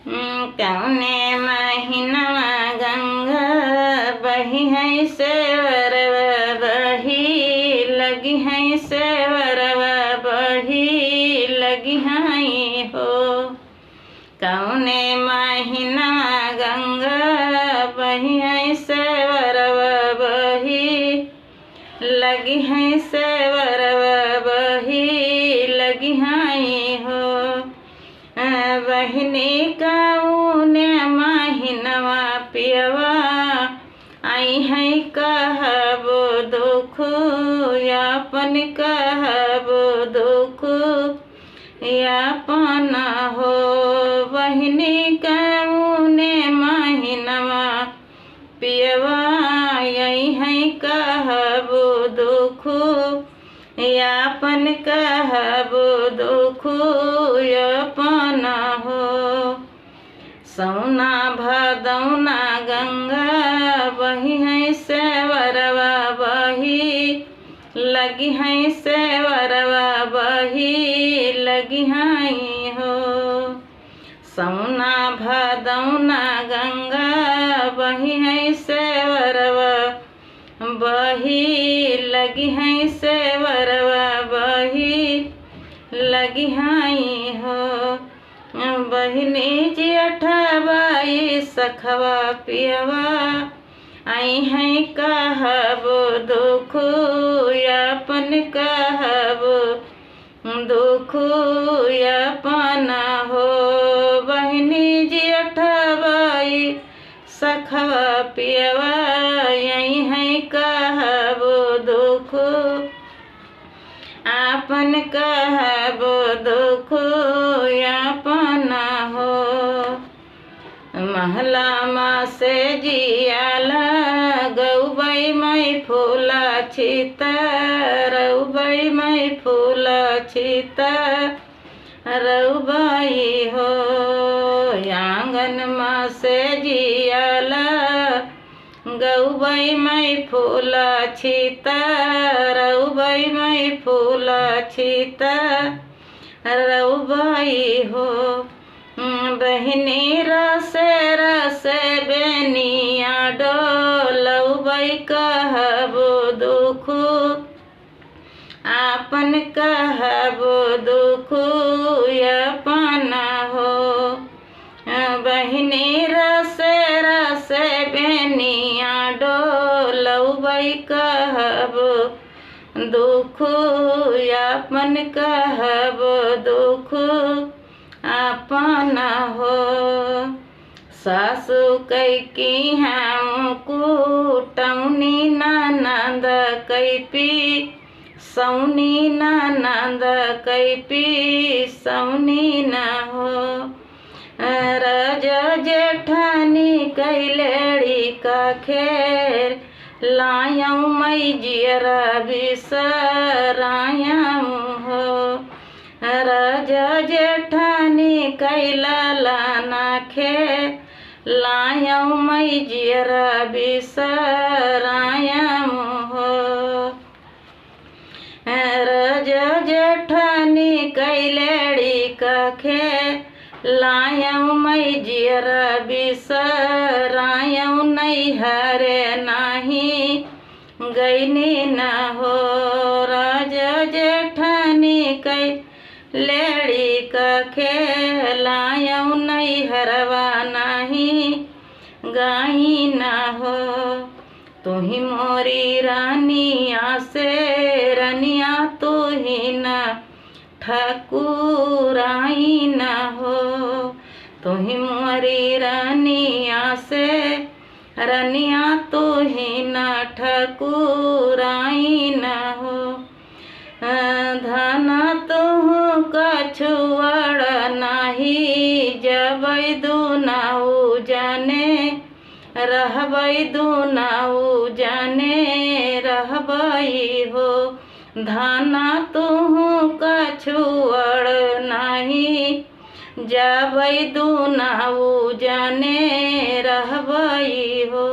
कौने महीनवा गंगा बही है सेवरवा बही लगी है सेवरवा बही लगी है हो। कौने महीनवा गंगा बही है सेवरवा बही लगी है सेवरवा बही लगी है हो। बहिनी कौने महीनवा पियवा आई है कहब दुख यापन कहब दुख यापन हो। बहिनी कौने महीनवा पियवा आई है कहब दुख यापन कहब दुख यापन हो। सौना भदौना गंगा बही है सेवरवा बही लगी है सेवरवा बही लगी है हो। सौना भदौना गंगा बही है सेवरवा बही लगी है सेवरवा बही लगी है हो। बहिनी जेठबाई सखवा पियवा आई है कहब दुख यापन कहब दुख यापन हो। बहिनी जेठबाई सखवा पियवा आई है कहब दुख आपन कहब दुख यापन हो। महला माँ से जियाला गौबई मई फूला छिता रउबई मई फूला छिता रउबई हो। आंगन माँ से जियाला गौबई मई फूला छिता रउबई मई फूला छिता रउबई हो। बहिनी रसे रसे बेनिया डोलउबई कहब दुख आपन कहब दुख यापन हो। बहिनी रसे रसे बेनिया डोलउबई कहब दुख यापन कहब दुख आपन हो। सासु कैकी हम कुटौनी ननद कैपी सौनी ननद कैपी सौनी न हो। रज जेठानी कैलेड़ी का खेर लायऊ मई जियरा बिसरायऊ हो। रज जेठानी कैलाना खे लायऊ मई जियरा बिसरायऊ हो। रज जेठानी कैलेड़ी कखे लायऊ मई जियरा बिसरायऊ नहीं हरे नाही गईनी न हो। रज जेठानी कै लेड़ी कखे लायऊ नहीं हरवा नहीं गाई न हो। तुही मोरी रानिया से रनिया तुही न ठकुराई न हो। तुही मोरी रानिया से रनिया तुही न ठकुराई न हो। धन तुहु कछुअड़ नाही जबै दुनाऊ जाने रहबै दुनाऊ जाने रहबै हो। धाना तुहु कछुअड़ नाही जबै दुनाऊ जाने रहबै हो।